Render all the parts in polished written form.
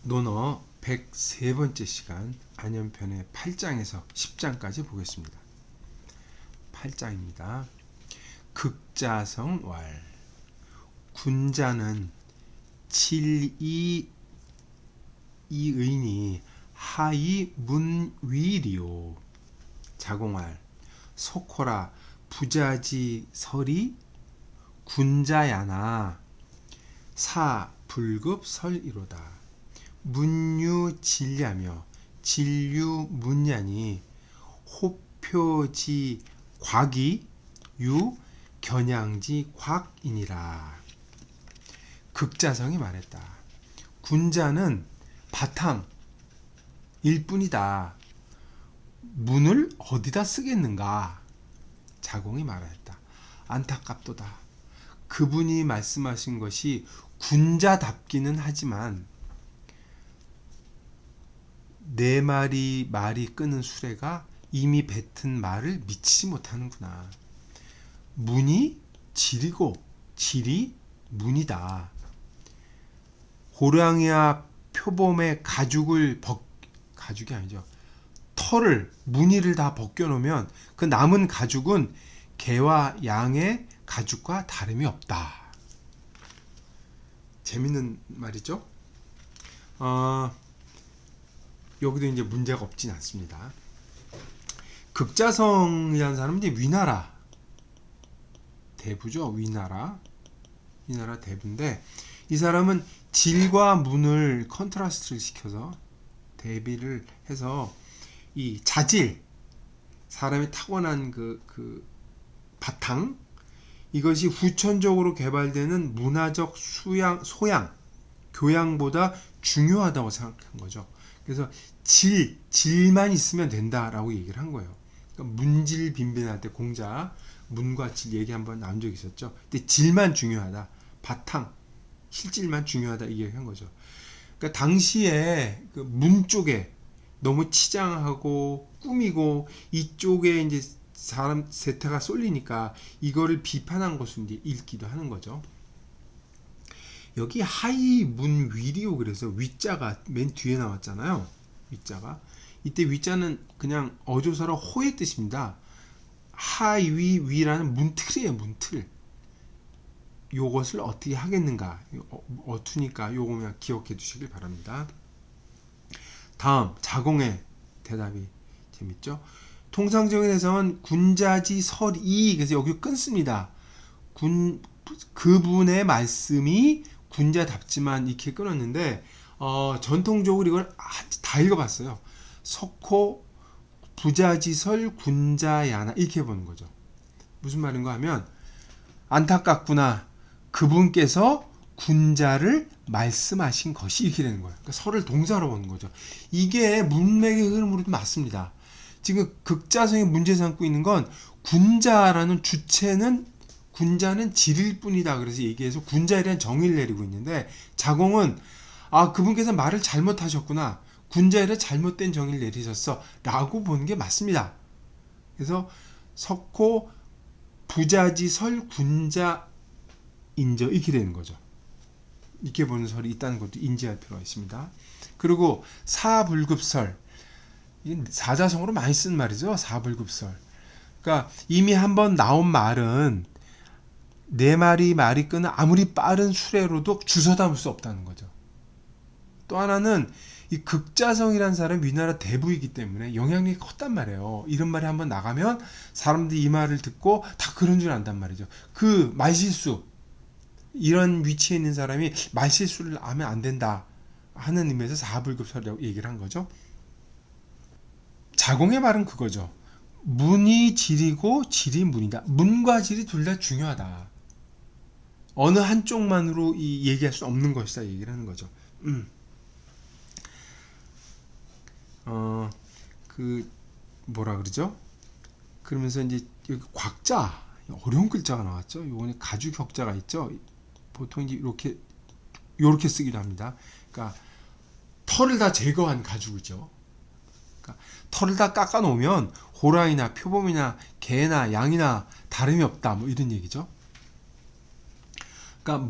논어 103번째 시간 안연편의 8장에서 10장까지 보겠습니다. 8장입니다. 극자성왈 군자는 칠이 이의니 하이 문위리오 자공할 속호라 부자지 설이 군자야나 사 불급설이로다. 문유진ля며 진류문야니 호표지 곽이 유 겨냥지 곽이니라. 극자성이 말했다. 군자는 바탕일 뿐이다. 문을 어디다 쓰겠는가? 자공이 말하였다. 안타깝도다. 그분이 말씀하신 것이 군자답기는 하지만 네 마리 말이 끄는 수레가 이미 뱉은 말을 미치지 못하는구나. 문이 질이고 질이 문이다. 호랑이와 표범의 가죽이 아니죠. 털을 무늬를 다 벗겨놓으면 그 남은 가죽은 개와 양의 가죽과 다름이 없다. 재밌는 말이죠. 여기도 이제 문제가 없진 않습니다. 극자성이라는 사람은 이제 위나라 대부죠. 위나라 대부인데 이 사람은 질과 문을 컨트라스트를 시켜서 대비를 해서 이 자질, 사람이 타고난 그 바탕, 이것이 후천적으로 개발되는 문화적 소양, 교양보다 중요하다고 생각한 거죠. 그래서 질만 있으면 된다라고 얘기를 한 거예요. 그러니까 문질 빈빈할 때 공자 문과 질 얘기 한번 나온 적이 있었죠. 근데 질만 중요하다. 바탕, 실질만 중요하다 이 얘기한 거죠. 그러니까 당시에 그 문 쪽에 너무 치장하고 꾸미고 이쪽에 이제 사람 세태가 쏠리니까 이거를 비판한 것으로 이제 읽기도 하는 거죠. 여기 하이 문 위리오 그래서 위자가 맨 뒤에 나왔잖아요. 위자가 이때 위자는 그냥 어조사로 호의 뜻입니다. 하위 위라는 문틀이에요. 문틀. 요것을 어떻게 하겠는가 어투니까 요거 그냥 기억해 두시길 바랍니다. 다음 자공의 대답이 재밌죠. 통상적인 해석은 군자지 설이 그래서 여기 끊습니다. 그분의 말씀이 군자답지만 이렇게 끊었는데 전통적으로 이걸 다 읽어봤어요. 석호 부자지설 군자야나 이렇게 보는 거죠. 무슨 말인가 하면 안타깝구나. 그분께서 군자를 말씀하신 것이 이렇게 되는 거예요. 그러니까 설을 동사로 보는 거죠. 이게 문맥의 흐름으로도 맞습니다. 지금 극자성이 문제 삼고 있는 건 군자라는 주체는 군자는 질일 뿐이다. 그래서 얘기해서 군자에 대한 정의를 내리고 있는데 자공은 그분께서 말을 잘못하셨구나. 군자에 대한 잘못된 정의를 내리셨어. 라고 보는 게 맞습니다. 그래서 석호 부자지설 군자 인저 이렇게 되는 거죠. 이렇게 보는 설이 있다는 것도 인지할 필요가 있습니다. 그리고 사불급설 사자성어로 많이 쓴 말이죠. 사불급설. 그러니까 이미 한번 나온 말은 네 마리 말이 끄는 아무리 빠른 수레로도 주워 담을 수 없다는 거죠. 또 하나는 이 극자성이라는 사람이 위나라 대부이기 때문에 영향력이 컸단 말이에요. 이런 말이 한번 나가면 사람들이 이 말을 듣고 다 그런 줄 안단 말이죠. 그 말실수 이런 위치에 있는 사람이 말실수를 하면 안 된다 하는 의미에서 사불급설이라고 얘기를 한 거죠. 자공의 말은 그거죠. 문이 질이고 질이 문이다. 문과 질이 둘 다 중요하다. 어느 한쪽만으로 얘기할 수 없는 것이다 얘기를 하는 거죠. 뭐라 그러죠? 그러면서 이제 여기 곽자 어려운 글자가 나왔죠. 요거는 가죽 격자가 있죠. 보통 이제 이렇게 쓰기도 합니다. 그러니까 털을 다 제거한 가죽이죠. 그러니까 털을 다 깎아 놓으면 호랑이나 표범이나 개나 양이나 다름이 없다. 뭐 이런 얘기죠. 그러니까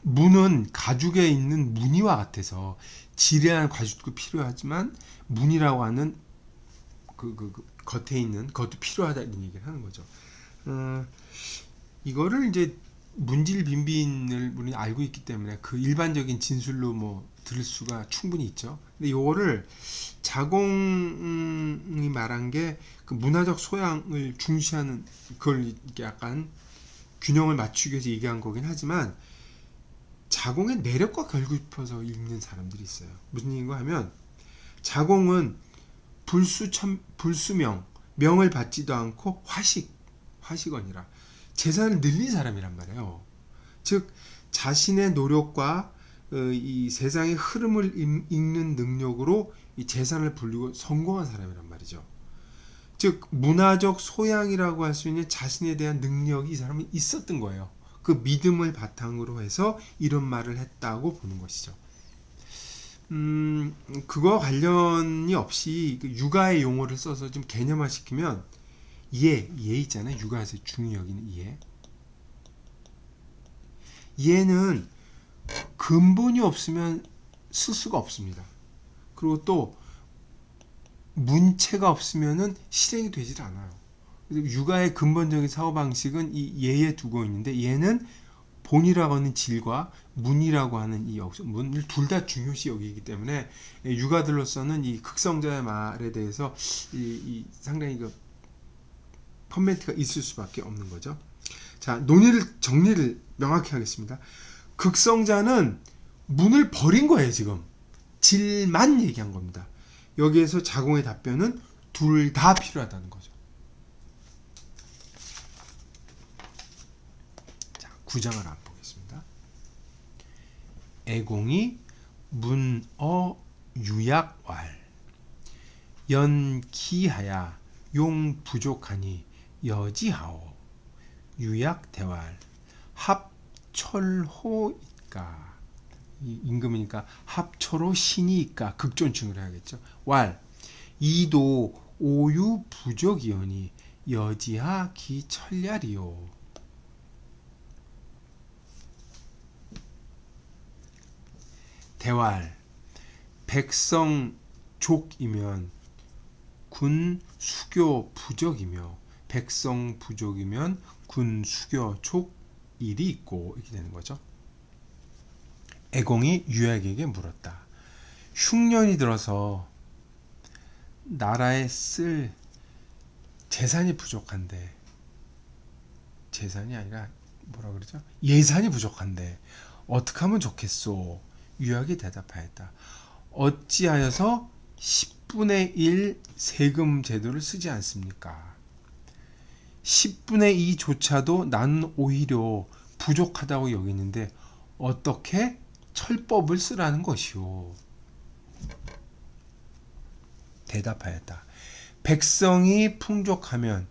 문은 가죽에 있는 무늬와 같아서 지레한 가죽도 필요하지만 문이라고 하는 그 겉에 있는 것도 필요하다 이런 얘기를 하는 거죠. 이거를 이제 문질 빈빈을 우리 알고 있기 때문에 그 일반적인 진술로 뭐 들을 수가 충분히 있죠. 근데 이거를 자공이 말한 게 그 문화적 소양을 중시하는 그걸 이렇게 약간 균형을 맞추기 위해서 얘기한 거긴 하지만 자공의 매력과 결핍해서 읽는 사람들이 있어요. 무슨 얘기인가 하면 자공은 불수명, 명을 받지도 않고 화식원이라 재산을 늘린 사람이란 말이에요. 즉 자신의 노력과 이 세상의 흐름을 읽는 능력으로 이 재산을 불리고 성공한 사람이란 말이죠. 즉 문화적 소양이라고 할 수 있는 자신에 대한 능력이 이 사람은 있었던 거예요. 그 믿음을 바탕으로 해서 이런 말을 했다고 보는 것이죠. 그거 관련이 없이 그 육아의 용어를 써서 좀 개념화시키면 예 있잖아요. 육아에서 중요 여기는 예는 근본이 없으면 쓸 수가 없습니다. 그리고 또 문체가 없으면은 실행이 되질 않아요. 육아의 근본적인 사고 방식은 이 예에 두고 있는데 얘는 본이라고 하는 질과 문이라고 하는 이 문을 둘 다 중요시 여기기 때문에 육아들로서는 이 극성자의 말에 대해서 이 상당히 그 퍼센트가 있을 수밖에 없는 거죠. 자, 정리를 명확히 하겠습니다. 극성자는 문을 버린 거예요. 지금 질만 얘기한 겁니다. 여기에서 자공의 답변은 둘 다 필요하다는 거죠. 자, 구장을 한번 보겠습니다. 애공이 문어 유약왈 연기하야 용 부족하니 여지하오 유약대왈 합철호이까 임금이니까 합철호 신이니까 극존칭을 해야겠죠. 왈 이도 오유 부족이오니 여지하 기철야리요. 대왈 백성 족이면 군 수교 부족이며 백성 부족이면 군 수교 족 일이 있고 이렇게 되는 거죠. 애공이 유약에게 물었다. 흉년이 들어서 나라에 쓸 재산이 부족한데 재산이 아니라 뭐라 그러죠? 예산이 부족한데 어떻게 하면 좋겠소? 유약이 대답하였다. 어찌하여서 10분의 1 세금 제도를 쓰지 않습니까? 10분의 2조차도 나는 오히려 부족하다고 여기는데 어떻게 철법을 쓰라는 것이오. 대답하였다. 백성이 풍족하면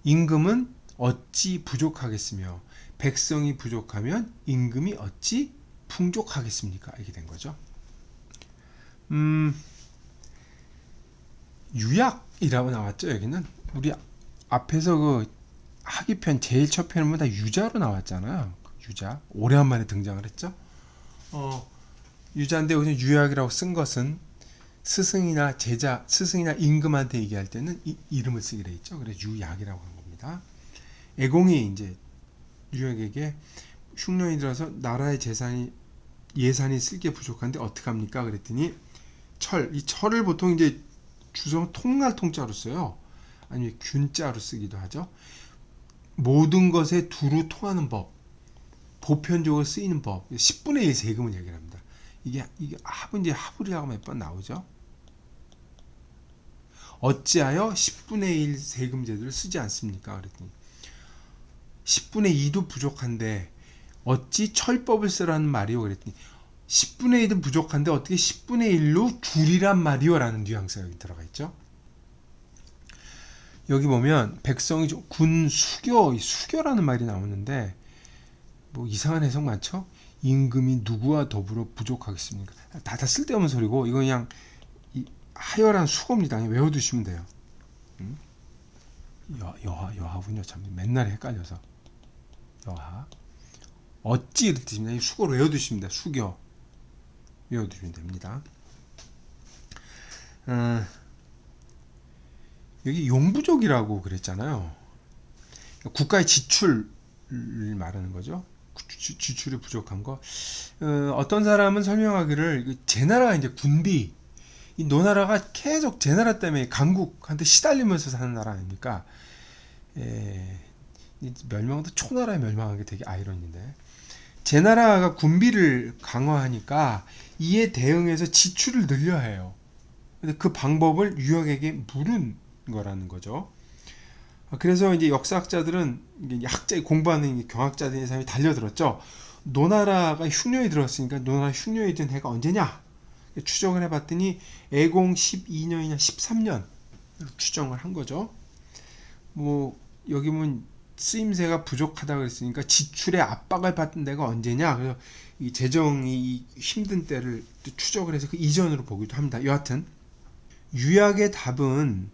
임금은 어찌 부족하겠으며 백성이 부족하면 임금이 어찌 풍족하겠습니까? 이렇게 된 거죠. 유약이라고 나왔죠. 여기는 우리 앞에서 그 학위편 제일 첫 편은 다 유자로 나왔잖아요. 유자 오래간만에 등장을 했죠. 유자인데 여기서 유약이라고 쓴 것은 스승이나 제자, 스승이나 임금한테 얘기할 때는 이름을 쓰게 돼 있죠. 그래서 유약이라고 한 겁니다. 애공이 이제 유약에게 흉년이 들어서 나라의 예산이 쓸 게 부족한데 어떻게 합니까? 그랬더니 이 철을 보통 이제 주성 통날 통자로 써요. 아니면 균자로 쓰기도 하죠. 모든 것에 두루 통하는 법, 보편적으로 쓰이는 법, 10분의 1 세금을 얘기를 합니다. 이게 하불이라고 몇 번 나오죠. 어찌하여 10분의 1 세금 제도를 쓰지 않습니까? 그랬더니 10분의 2도 부족한데 어찌 철법을 쓰라는 말이오? 그랬더니 10분의 1은 부족한데 어떻게 10분의 1로 줄이란 말이오? 라는 뉘앙스가 여기 들어가 있죠. 여기 보면 백성이 군 수교라는 말이 나오는데 뭐 이상한 해석 많죠? 임금이 누구와 더불어 부족하겠습니까? 다 쓸데없는 소리고 이거 그냥 하열한 수고입니다. 그냥 외워두시면 돼요. 여하군요. 참 맨날 헷갈려서. 여하 어찌 이런 뜻입니다. 이 수고를 외워두시면 됩니다. 수교 외워두시면 됩니다. 여기 용부족이라고 그랬잖아요. 국가의 지출을 말하는 거죠. 지출이 부족한 거. 어떤 사람은 설명하기를 제 나라가 이제 군비, 이 노나라가 계속 제 나라 때문에 강국한테 시달리면서 사는 나라 아닙니까? 멸망도 초나라에 멸망한 게 되게 아이러니인데, 제 나라가 군비를 강화하니까 이에 대응해서 지출을 늘려야 해요. 근데 그 방법을 유학에게 물은 거라는 거죠. 그래서 이제 역사학자들은 공부하는 경학자들의 사람이 달려들었죠. 노나라가 흉년이 들었으니까 노나라 흉년이 든 해가 언제냐? 추정을 해봤더니 애공 12년이냐 13년 추정을 한 거죠. 뭐 여기 보면 쓰임새가 부족하다 그랬으니까 지출의 압박을 받은 데가 언제냐? 그래서 이 재정이 힘든 때를 추적을 해서 그 이전으로 보기도 합니다. 여하튼 유약의 답은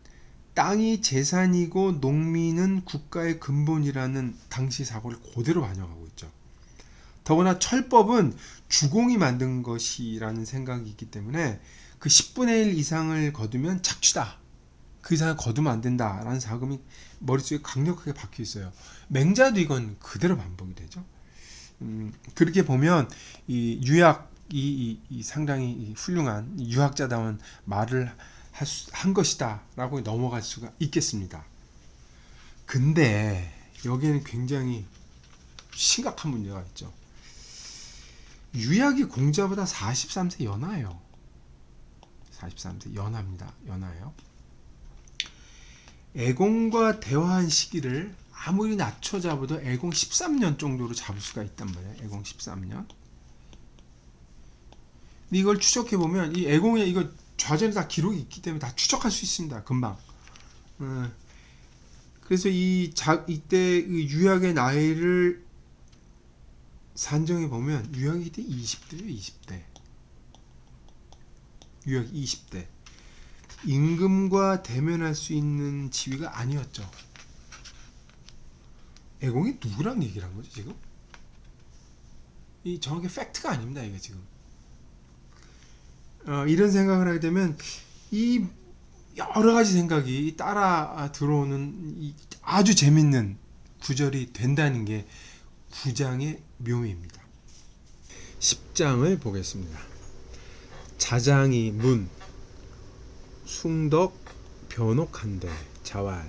땅이 재산이고 농민은 국가의 근본이라는 당시 사고를 그대로 반영하고 있죠. 더구나 철법은 주공이 만든 것이라는 생각이 있기 때문에 그 10분의 1 이상을 거두면 착취다. 그 이상을 거두면 안 된다라는 사금이 머릿속에 강력하게 박혀 있어요. 맹자도 이건 그대로 반복이 되죠. 그렇게 보면 이 유학이 상당히 훌륭한 유학자다운 말을 한 것이다 라고 넘어갈 수가 있겠습니다. 근데 여기에는 굉장히 심각한 문제가 있죠. 유약이 공자보다 43세 연하예요. 43세 연하입니다. 연하예요. 애공과 대화한 시기를 아무리 낮춰 잡아도 애공 13년 정도로 잡을 수가 있단 말이에요. 애공 13년. 근데 이걸 추적해 보면 이 애공에 이거 좌전에 다 기록이 있기 때문에 다 추적할 수 있습니다. 금방. 그래서 이때 유약의 나이를 산정해 보면 유약이 이때 20대예요. 20대. 유약 20대. 임금과 대면할 수 있는 지위가 아니었죠. 애공이 누구랑 얘기를 한 거죠 지금? 이 정확히 팩트가 아닙니다. 이게 지금. 이런 생각을 하게 되면 이 여러 가지 생각이 따라 들어오는 이 아주 재밌는 구절이 된다는 게 9장의 묘미입니다. 10장을 보겠습니다. 자장이 문 숭덕 변옥한데 자왈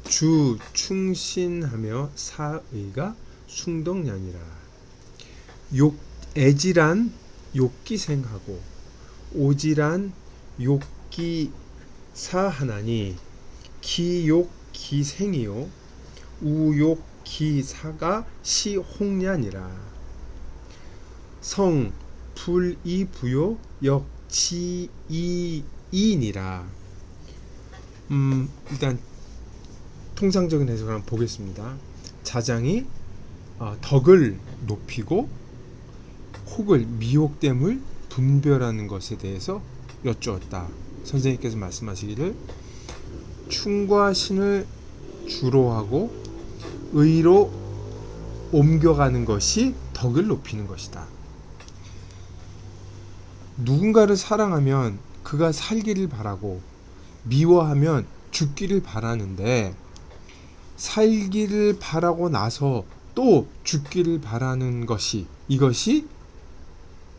주 충신하며 사의가 숭덕량이라 애질한 욕기생하고 오질한 욕기 사하나니 기욕 기생이요 우욕 기사가 시홍년이라 성 불이부요 역지이인이라. 일단 통상적인 해석을 한번 보겠습니다. 자장이 덕을 높이고 혹을 미혹됨을 분별하는 것에 대해서 여쭈었다. 선생님께서 말씀하시기를 충과 신을 주로 하고 의로 옮겨가는 것이 덕을 높이는 것이다. 누군가를 사랑하면 그가 살기를 바라고 미워하면 죽기를 바라는데 살기를 바라고 나서 또 죽기를 바라는 이것이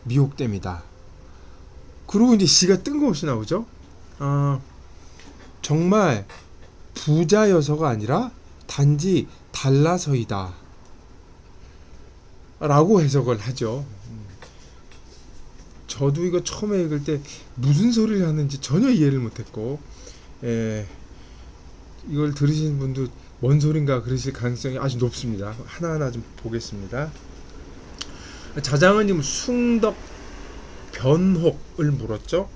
미혹됨이다. 그리고 이제 시가 뜬금없이 나오죠. 정말 부자여서가 아니라 단지 달라서이다 라고 해석을 하죠. 저도 이거 처음에 읽을 때 무슨 소리를 하는지 전혀 이해를 못했고, 이걸 들으시는 분도 뭔 소린가 그러실 가능성이 아주 높습니다. 하나하나 좀 보겠습니다. 자장은 지금 숭덕 변혹을 물었죠.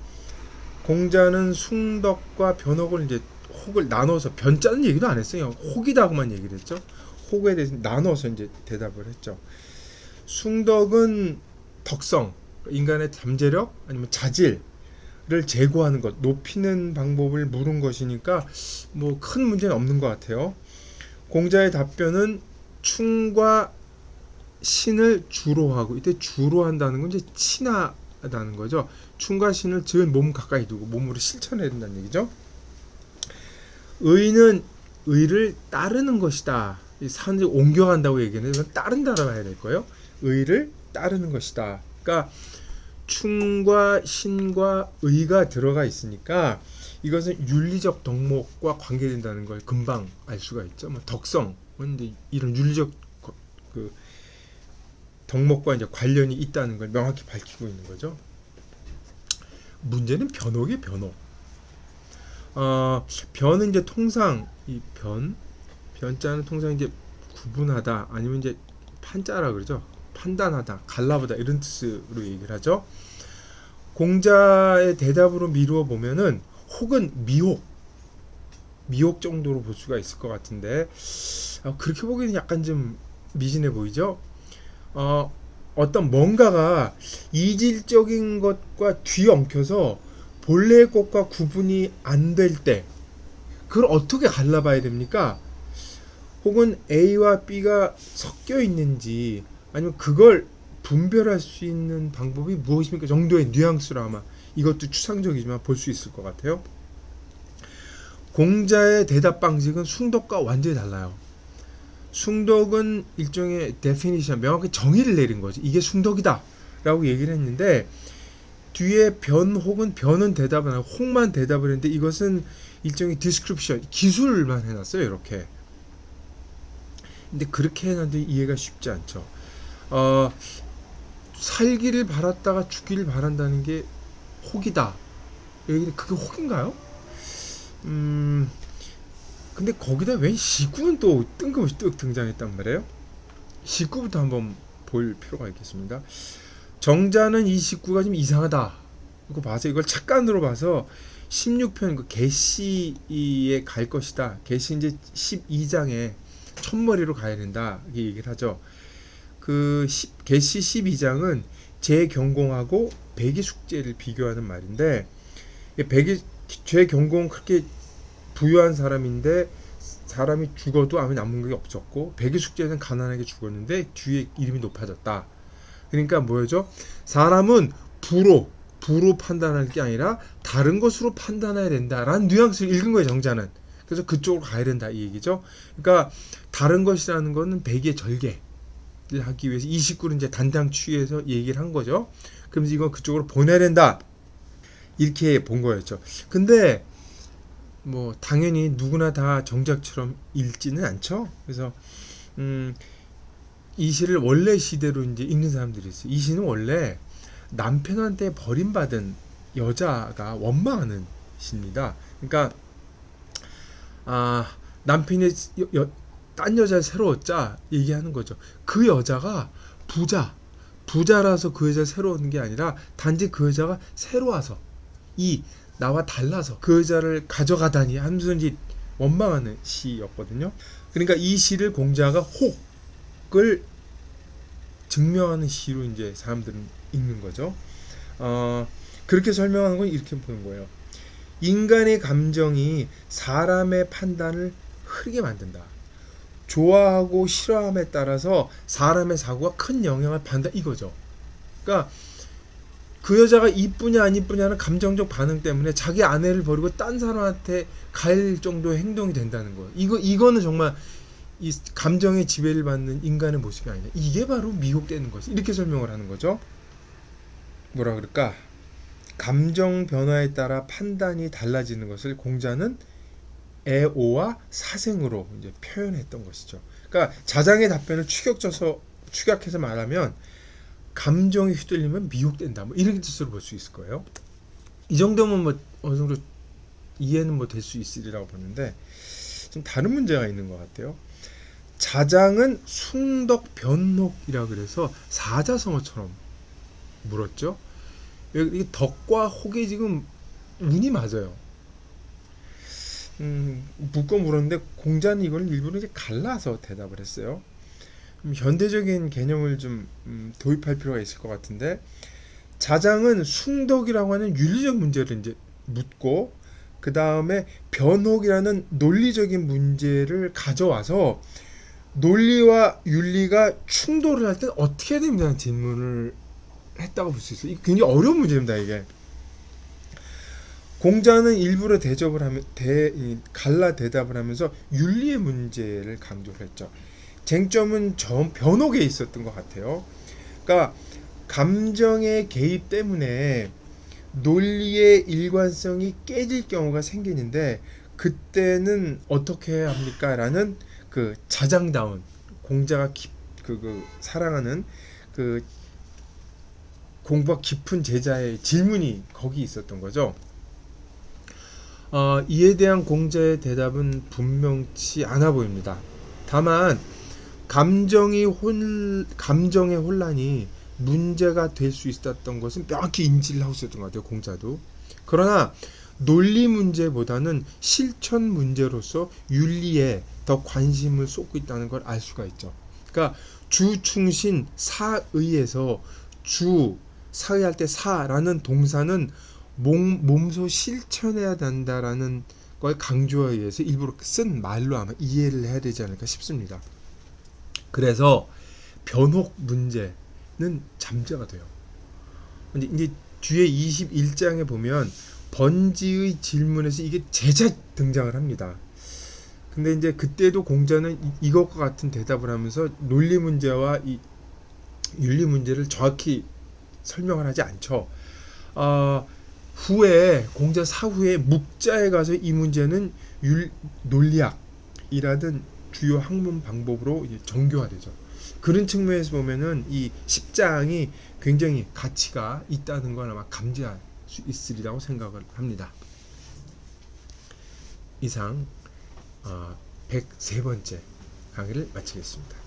공자는 숭덕과 변혹을 이제 혹을 나눠서 변자는 얘기도 안 했어요. 혹이다고만 얘기를 했죠. 혹에 대해서 나눠서 이제 대답을 했죠. 숭덕은 덕성, 인간의 잠재력 아니면 자질을 제고하는 것, 높이는 방법을 물은 것이니까 뭐 큰 문제는 없는 것 같아요. 공자의 답변은 충과 신을 주로 하고, 이때 주로 한다는 건 이제 친하다는 거죠. 춤과 신을 늘 몸 가까이 두고 몸으로 실천해야 된다는 얘기죠. 의는 의를 따르는 것이다. 이 산을 옮겨간다고 얘기하는 건 따른다라고 해야 될 거예요. 의를 따르는 것이다. 그러니까 충과 신과 의가 들어가 있으니까 이것은 윤리적 덕목과 관계된다는 걸 금방 알 수가 있죠. 뭐 덕성은 이제 이런 윤리적 그 덕목과 이제 관련이 있다는 걸 명확히 밝히고 있는 거죠. 문제는 변옥이에요, 변옥. 변은 이제 통상 이 변자는 통상 이제 구분하다 아니면 이제 판자라 그러죠. 판단하다, 갈라보다 이런 뜻으로 얘기를 하죠. 공자의 대답으로 미루어 보면은 혹은 미혹 정도로 볼 수가 있을 것 같은데 그렇게 보기에는 약간 좀 미진해 보이죠. 어떤 뭔가가 이질적인 것과 뒤엉켜서 본래의 것과 구분이 안 될 때 그걸 어떻게 갈라봐야 됩니까? 혹은 A와 B가 섞여 있는지 아니면 그걸 분별할 수 있는 방법이 무엇입니까? 정도의 뉘앙스로 아마 이것도 추상적이지만 볼 수 있을 것 같아요. 공자의 대답 방식은 숭덕과 완전히 달라요. 숭덕은 일종의 데피니션, 명확히 정의를 내린 거지. 이게 숭덕이다 라고 얘기를 했는데 뒤에 변 혹은 변은 대답을 하고 혹만 대답을 했는데 이것은 일종의 디스크립션, 기술만 해놨어요. 이렇게. 근데 그렇게 해놨는데 이해가 쉽지 않죠. 살기를 바랐다가 죽기를 바란다는 게 혹이다. 그게 혹인가요? 근데 거기다 웬 시구는 또 뜬금없이 뚝 등장했단 말이에요. 시구부터 한번 볼 필요가 있겠습니다. 정자는 이 시구가 좀 이상하다. 이거 봐서 이걸 착간으로 봐서 16편 그 계시에 갈 것이다. 계시 이제 12장에 첫머리로 가야 된다. 이렇게 얘기를 하죠. 그 계시 12장은 제경공하고 백이숙제를 비교하는 말인데 제경공은 그렇게 부유한 사람인데 사람이 죽어도 아무 남은 게 없었고 백이숙제는 가난하게 죽었는데 뒤에 이름이 높아졌다. 그러니까 뭐죠? 사람은 부로 판단할 게 아니라 다른 것으로 판단해야 된다라는 뉘앙스를 읽은 거예요, 정자는. 그래서 그쪽으로 가야 된다 이 얘기죠. 그러니까 다른 것이라는 거는 백의 절개를 하기 위해서 29를 이제 단장 취해서 얘기를 한 거죠. 그러면서 이건 그쪽으로 보내야 된다. 이렇게 본 거였죠. 근데 뭐 당연히 누구나 다 정작처럼 읽지는 않죠. 그래서 이 시를 원래 시대로 이제 읽는 사람들이 있어요. 이 시는 원래 남편한테 버림받은 여자가 원망하는 시입니다. 그러니까 남편이 딴 여자를 새로 얻자 얘기하는 거죠. 그 여자가 부자라서 그 여자를 새로 얻는 게 아니라 단지 그 여자가 새로 와서 나와 달라서 그 여자를 가져가다니 하면서 이제 원망하는 시였거든요. 그러니까 이 시를 공자가 혹을 증명하는 시로 이제 사람들은 읽는 거죠. 그렇게 설명하는 건 이렇게 보는 거예요. 인간의 감정이 사람의 판단을 흐리게 만든다. 좋아하고 싫어함에 따라서 사람의 사고가 큰 영향을 받는다 이거죠. 그러니까 그 여자가 이쁘냐 안 이쁘냐는 감정적 반응 때문에 자기 아내를 버리고 딴 사람한테 갈 정도의 행동이 된다는 거예요. 이거는 정말 이 감정의 지배를 받는 인간의 모습이 아니라 이게 바로 미혹되는 것이 이렇게 설명을 하는 거죠. 뭐라 그럴까? 감정 변화에 따라 판단이 달라지는 것을 공자는 애오와 사생으로 이제 표현했던 것이죠. 그러니까 자장의 답변을 축약해서 말하면 감정이 휘둘리면 미혹된다. 뭐 이런 뜻으로 볼 수 있을 거예요. 이 정도면 뭐 어느 정도 이해는 뭐 될 수 있으리라고 보는데 좀 다른 문제가 있는 것 같아요. 자장은 숭덕 변혹이라 그래서 사자성어처럼 물었죠. 여기 덕과 혹이 지금 운이 맞아요. 묶어 물었는데 공자는 이걸 일부러 이제 갈라서 대답을 했어요. 현대적인 개념을 좀 도입할 필요가 있을 것 같은데 자장은 숭덕이라고 하는 윤리적 문제를 이제 묻고 그 다음에 변혹이라는 논리적인 문제를 가져와서 논리와 윤리가 충돌을 할 때 어떻게 해야 됩니다는 질문을 했다고 볼 수 있어요. 이게 굉장히 어려운 문제입니다. 이게 공자는 일부러 대접을 하면 갈라 대답을 하면서 윤리의 문제를 강조를 했죠. 쟁점은 변혹에 있었던 것 같아요. 그러니까 감정의 개입 때문에 논리의 일관성이 깨질 경우가 생기는데 그때는 어떻게 해야 합니까? 라는 그 자장다운 공자가 사랑하는 그 공부가 깊은 제자의 질문이 거기 있었던 거죠. 이에 대한 공자의 대답은 분명치 않아 보입니다. 다만 감정의 혼란이 문제가 될 수 있었던 것은 명확히 인지를 하고 있었던 것 같아요. 공자도. 그러나 논리 문제보다는 실천 문제로서 윤리에 더 관심을 쏟고 있다는 걸 알 수가 있죠. 그러니까 주충신 사의에서 사의할 때 사라는 동사는 몸소 실천해야 된다라는 걸 강조에 의해서 일부러 쓴 말로 아마 이해를 해야 되지 않을까 싶습니다. 그래서 변혹 문제는 잠재가 돼요. 근데 이제 뒤에 21장에 보면 번지의 질문에서 이게 재차 등장을 합니다. 근데 이제 그때도 공자는 이것과 같은 대답을 하면서 논리 문제와 이 윤리 문제를 정확히 설명을 하지 않죠. 후에 공자 사후에 묵자에 가서 이 문제는 논리학이라든 주요 학문 방법으로 정교화되죠. 그런 측면에서 보면은 이 10장이 굉장히 가치가 있다는 걸 아마 감지할 수 있으리라고 생각을 합니다. 이상 103번째 강의를 마치겠습니다.